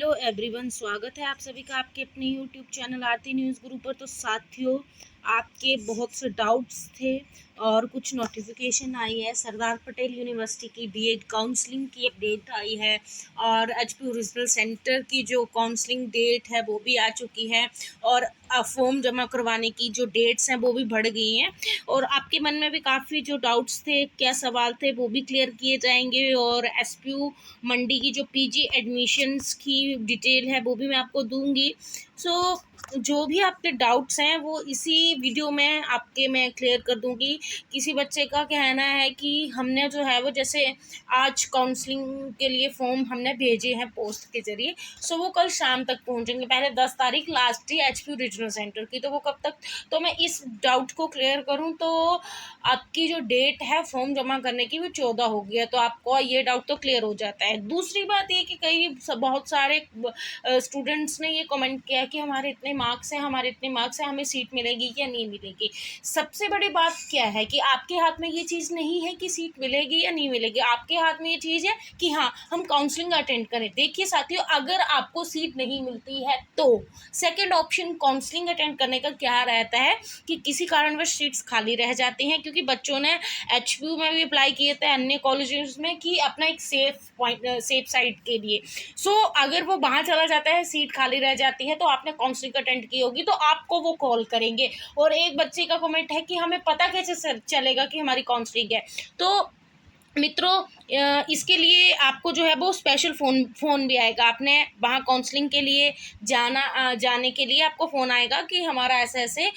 Hello everyone, स्वागत है आप सभी का आपके अपने यूट्यूब चैनल आरती न्यूज़ गुरु पर। तो साथियों, आपके बहुत से डाउट्स थे और कुछ नोटिफिकेशन आई है। सरदार पटेल यूनिवर्सिटी की बीएड काउंसलिंग की अपडेट आई है और एचपी रीजनल सेंटर की जो काउंसलिंग डेट है वो भी आ चुकी है और फॉर्म जमा करवाने की जो डेट्स हैं वो भी बढ़ गई हैं। और आपके मन में भी काफ़ी जो डाउट्स थे, क्या सवाल थे, वो भी क्लियर किए जाएंगे। और एसपीयू मंडी की जो पीजी एडमिशन्स की डिटेल है वो भी मैं आपको दूंगी। सो जो भी आपके डाउट्स हैं वो इसी वीडियो में मैं क्लियर कर दूंगी। किसी बच्चे का कहना है कि हमने जो है वो जैसे आज काउंसलिंग के लिए फॉर्म हमने भेजे हैं पोस्ट के जरिए, सो वो कल शाम तक पहुंचेंगे। पहले 10 तारीख लास्ट थी एचपी रीजनल सेंटर की, तो वो कब तक, तो मैं इस डाउट को क्लियर करूं तो आपकी जो डेट है फॉर्म जमा करने की वो 14 हो गई है, तो आपको ये डाउट तो क्लियर हो जाता है। दूसरी बात ये कि बहुत सारे स्टूडेंट्स ने ये कमेंट किया कि हमारे इतने मार्क्स हैं, हमें सीट मिलेगी या नहीं मिलेगी। सबसे बड़ी बात क्या है कि आपके हाथ में ये चीज़ नहीं है कि सीट मिलेगी या नहीं मिलेगी। आपके हाथ में ये चीज़ है कि हाँ, हम काउंसलिंग अटेंड करें। देखिए साथियों, अगर आपको सीट नहीं मिलती है तो सेकेंड ऑप्शन काउंसलिंग अटेंड करने का क्या रहता है कि किसी कारणवश सीट्स खाली रह जाती हैं, क्योंकि बच्चों ने एचपीयू में भी अप्लाई किए थे, अन्य कॉलेजेस में, कि अपना एक सेफ साइड के लिए। सो अगर वो वहाँ चला जाता है, सीट खाली रह जाती है, तो आपने काउंसलिंग अटेंड की होगी तो आपको वो कॉल करेंगे। और एक बच्चे का कमेंट है कि हमें पता कैसे चलेगा कि हमारी काउंसलिंग है। तो मित्रों, इसके लिए आपको जो है वो स्पेशल फ़ोन भी आएगा। आपने वहाँ काउंसलिंग के लिए जाने के लिए आपको फ़ोन आएगा कि हमारा ऐसे ऐसे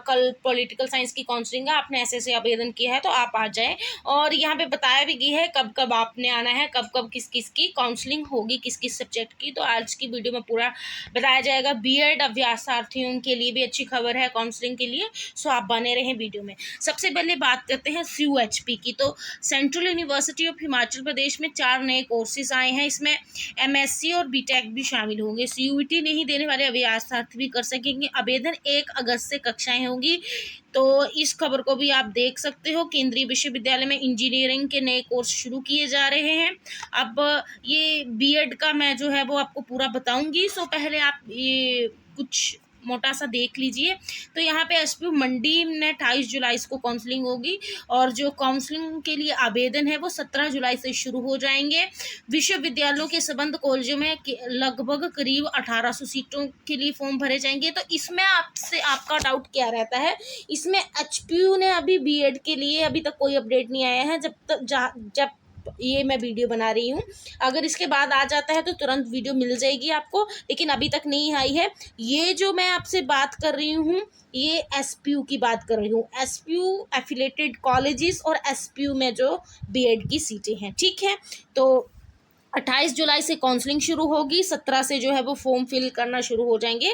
कल पॉलिटिकल साइंस की काउंसलिंग है, आपने ऐसे ऐसे आवेदन किया है तो आप आ जाएं। और यहाँ पे बताया भी गया है कब कब आपने आना है, कब कब किस किस की काउंसलिंग होगी, किस किस सब्जेक्ट की। तो आज की वीडियो में पूरा बताया जाएगा। बीएड अभ्यासार्थियों के लिए भी अच्छी खबर है काउंसलिंग के लिए, सो आप बने रहें वीडियो में। सबसे पहले बात करते हैं CUHP की। तो central university of Himachal Pradesh में 4 नए कोर्सेज आए हैं। इसमें MSc और BTech भी शामिल होंगे। CUET नहीं देने वाले अभ्यासार्थी भी कर सकेंगे आवेदन। 1 अगस्त से कक्षाएं होंगी, तो इस खबर को भी आप देख सकते हो। केंद्रीय विश्वविद्यालय में इंजीनियरिंग के नए कोर्स शुरू किए जा रहे हैं। अब ये बीएड का मैं जो है वो आपको पूरा बताऊंगी, सो पहले आप ये कुछ मोटा सा देख लीजिए। तो यहाँ पे एसपीयू मंडी में 28 जुलाई को काउंसलिंग होगी और जो काउंसलिंग के लिए आवेदन है वो 17 जुलाई से शुरू हो जाएंगे। विश्वविद्यालयों के संबंध कॉलेजों में लगभग करीब 1800 सीटों के लिए फॉर्म भरे जाएंगे। तो इसमें आपका डाउट क्या रहता है, इसमें एचपीयू ने अभी बीएड के लिए अभी तक कोई अपडेट नहीं आया है। जब ये मैं वीडियो बना रही हूँ, अगर इसके बाद आ जाता है तो तुरंत वीडियो मिल जाएगी आपको, लेकिन अभी तक नहीं आई है। ये जो मैं आपसे बात कर रही हूँ ये एसपीयू की बात कर रही हूँ, एसपीयू एफिलेटेड कॉलेजेस और एसपीयू में जो बीएड की सीटें हैं, ठीक है। तो 28 जुलाई से काउंसलिंग शुरू होगी, 17 से जो है वो फॉर्म फिल करना शुरू हो जाएंगे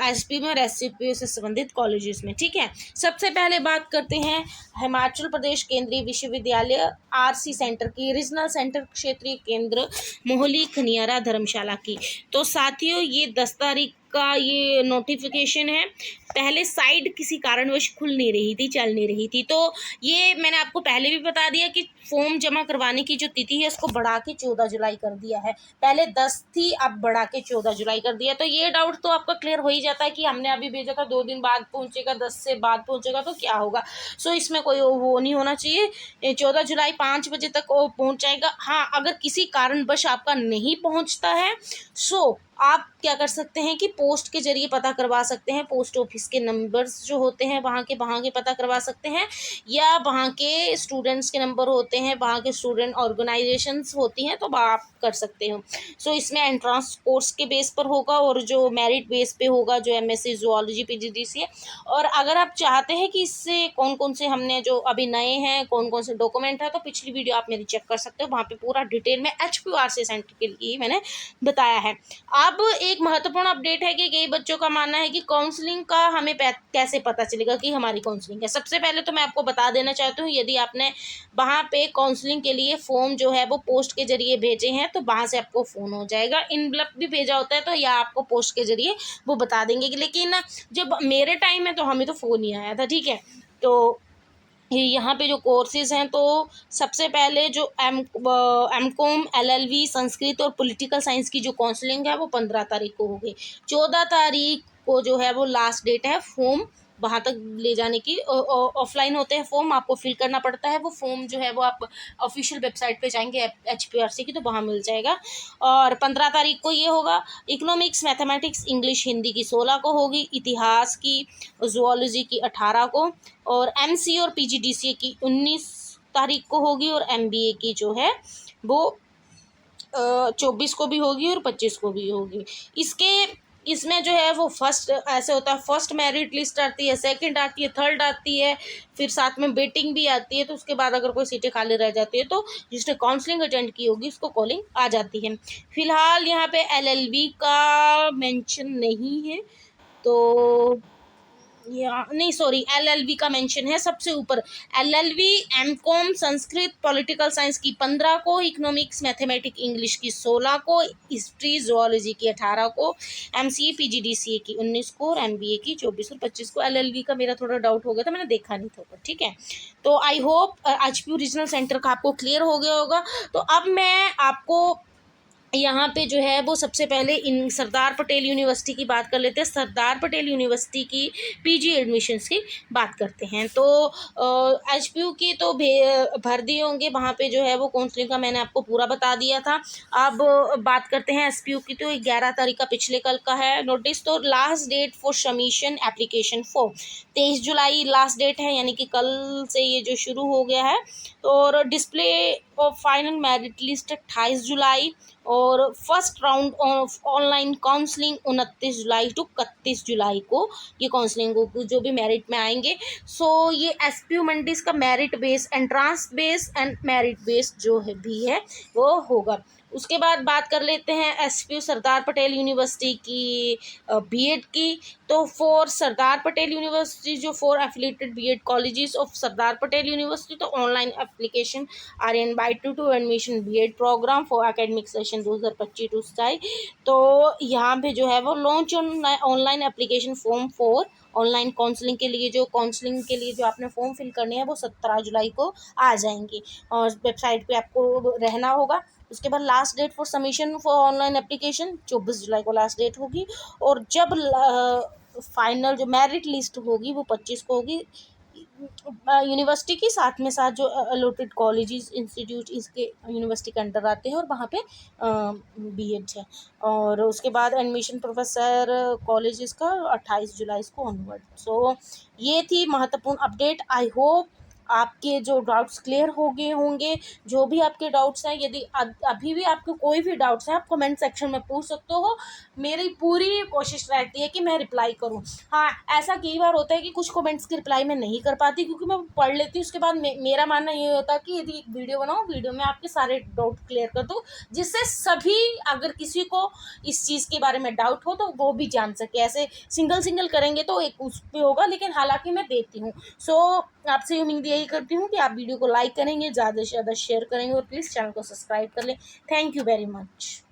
एसपी में और एसपीयू से संबंधित कॉलेजेस में, ठीक है। सबसे पहले बात करते हैं हिमाचल प्रदेश केंद्रीय विश्वविद्यालय आरसी सेंटर की, रीजनल सेंटर क्षेत्रीय केंद्र मोहली खनियारा धर्मशाला की। तो साथियों, ये 10 तारीख का ये नोटिफिकेशन है। पहले साइड किसी कारणवश खुल नहीं रही थी, चल नहीं रही थी, तो ये मैंने आपको पहले भी बता दिया कि फॉर्म जमा करवाने की जो तिथि है उसको बढ़ा के 14 जुलाई कर दिया है। पहले 10 थी, अब बढ़ा के 14 जुलाई कर दिया। तो ये डाउट तो आपका क्लियर हो ही जाता है कि हमने अभी भेजा था 2 दिन बाद पहुंचेगा, 10 से बाद पहुंचेगा तो क्या होगा। सो इसमें कोई वो नहीं होना चाहिए। 14 जुलाई 5 बजे तक वो पहुंच जाएगा। हाँ, अगर किसी कारणवश आपका नहीं पहुंचता है सो आप क्या कर सकते हैं कि पोस्ट के जरिए पता करवा सकते हैं। पोस्ट ऑफिस के नंबर्स जो होते हैं वहाँ के पता करवा सकते हैं, या वहाँ के स्टूडेंट्स के नंबर होते हैं, वहाँ के स्टूडेंट ऑर्गेनाइजेशंस होती हैं, तो आप कर सकते हो। सो इसमें एंट्रेंस कोर्स के बेस पर होगा और जो मेरिट बेस पे होगा, जो MSc जूलॉजी PGDCA। और अगर आप चाहते हैं कि इससे कौन कौन से हमने जो अभी नए हैं, कौन कौन से डॉक्यूमेंट है, तो पिछली वीडियो आप मेरी चेक कर सकते हो, वहाँ पे पूरा डिटेल में HPRC सेंटर के लिए मैंने बताया है। अब एक महत्वपूर्ण अपडेट है कि कई बच्चों का मानना है कि काउंसलिंग का हमें कैसे पता चलेगा कि हमारी काउंसलिंग है। सबसे पहले तो मैं आपको बता देना चाहती हूँ, यदि आपने वहाँ पे काउंसलिंग के लिए फॉर्म जो है वो पोस्ट के जरिए भेजे हैं तो वहाँ से आपको फ़ोन हो जाएगा। इनवलप भी भेजा होता है तो या आपको पोस्ट के जरिए वो बता देंगे, लेकिन जब मेरे टाइम में तो हमें तो फ़ोन ही आया था, ठीक है। तो यहाँ पे जो कोर्सेज हैं, तो सबसे पहले जो एम कॉम LLB संस्कृत और पॉलिटिकल साइंस की जो काउंसलिंग है वो 15 तारीख को होगी। 14 तारीख को जो है वो लास्ट डेट है फॉर्म वहाँ तक ले जाने की। ऑफलाइन होते हैं फॉर्म, आपको फिल करना पड़ता है। वो फॉर्म जो है वो आप ऑफिशियल वेबसाइट पे जाएंगे HPRC की, तो वहाँ मिल जाएगा। और 15 तारीख को ये होगा। इकोनॉमिक्स, मैथमेटिक्स, इंग्लिश, हिंदी की 16 को होगी। इतिहास की, जूलॉजी की 18 को, और MC और PGDCA की 19 तारीख को होगी। और MBA की जो है वो 24 को भी होगी और 25 को भी होगी। इसमें जो है वो फर्स्ट ऐसे होता है, फर्स्ट मेरिट लिस्ट आती है, सेकंड आती है, थर्ड आती है, फिर साथ में वेटिंग भी आती है। तो उसके बाद अगर कोई सीटें खाली रह जाती है तो जिसने काउंसलिंग अटेंड की होगी उसको कॉलिंग आ जाती है। फिलहाल यहाँ पे LLB का मेंशन नहीं है, तो या नहीं, सॉरी, LLB का मेंशन है सबसे ऊपर। LLB M.Com Sanskrit political science की 15 को, इकोनॉमिक्स, मैथमेटिक्स, इंग्लिश की 16 को, हिस्ट्री, जूलॉजी की 18 को, MCA PGDCA की 19 को, और MBA की 24 और 25 को। LLB का मेरा थोड़ा डाउट हो गया था, मैंने देखा नहीं था, ठीक है। तो I hope HPU regional centre का आपको क्लियर हो गया होगा। तो अब मैं आपको यहाँ पे जो है वो सबसे पहले इन सरदार पटेल यूनिवर्सिटी की बात कर लेते हैं। सरदार पटेल यूनिवर्सिटी की PG एडमिशन्स की बात करते हैं। तो HPU की तो भर दिए होंगे, वहाँ पे जो है वो काउंसलिंग का मैंने आपको पूरा बता दिया था। अब बात करते हैं SPU की। तो 11 तारीख का पिछले कल का है नोटिस। तो last date for submission application for 23 July last date है, यानी कि कल से ये जो शुरू हो गया है। और display of final merit list 28 July, और first round of online counselling 29 July to 31 July को ये काउंसलिंग को जो भी मेरिट में आएंगे। सो ये SPU मंडीज का merit base, entrance base and merit base जो है भी है वो होगा। उसके बाद बात कर लेते हैं SPU सरदार पटेल यूनिवर्सिटी की B.Ed की। तो फॉर सरदार पटेल यूनिवर्सिटी, जो 4 affiliated B.Ed colleges of Sardar Patel university, तो online application are invited to admission B.Ed program for academic session 2025-26। तो यहाँ पे जो है वो launch online application form for online counselling के लिए, जो काउंसलिंग के लिए जो आपने फॉर्म फिल करने हैं वो 17 जुलाई को आ जाएंगे, और वेबसाइट पे आपको रहना होगा। उसके बाद last date for submission for online application 24 July को लास्ट डेट होगी। और जब फाइनल जो मेरिट लिस्ट होगी वो 25 को होगी यूनिवर्सिटी की, साथ में साथ जो अलॉटेड कॉलेजेस, इंस्टीट्यूट इसके यूनिवर्सिटी के अंडर आते हैं, और वहाँ पे B.Ed है। और उसके बाद एडमिशन प्रोफेसर कॉलेजेस का 28 जुलाई को ऑनवर्ड। सो ये थी महत्वपूर्ण अपडेट। आई होप आपके जो डाउट्स क्लियर हो गए होंगे। जो भी आपके डाउट्स हैं, यदि अभी भी आपको कोई भी डाउट्स हैं, आप कमेंट सेक्शन में पूछ सकते हो। मेरी पूरी कोशिश रहती है कि मैं रिप्लाई करूं। हाँ, ऐसा कई बार होता है कि कुछ कमेंट्स की रिप्लाई मैं नहीं कर पाती, क्योंकि मैं पढ़ लेती हूँ। उसके बाद मेरा मानना ये होता है कि यदि एक वीडियो बनाऊँ, वीडियो में आपके सारे डाउट क्लियर कर दूँ, जिससे सभी, अगर किसी को इस चीज़ के बारे में डाउट हो तो वो भी जान सके। ऐसे सिंगल करेंगे तो एक उस पर होगा, लेकिन हालांकि मैं देती हूँ। सो आपसे उम्मीद यही करती हूँ कि आप वीडियो को लाइक करेंगे, ज़्यादा से ज़्यादा शेयर करेंगे, और प्लीज़ चैनल को सब्सक्राइब कर लें। Thank you very much.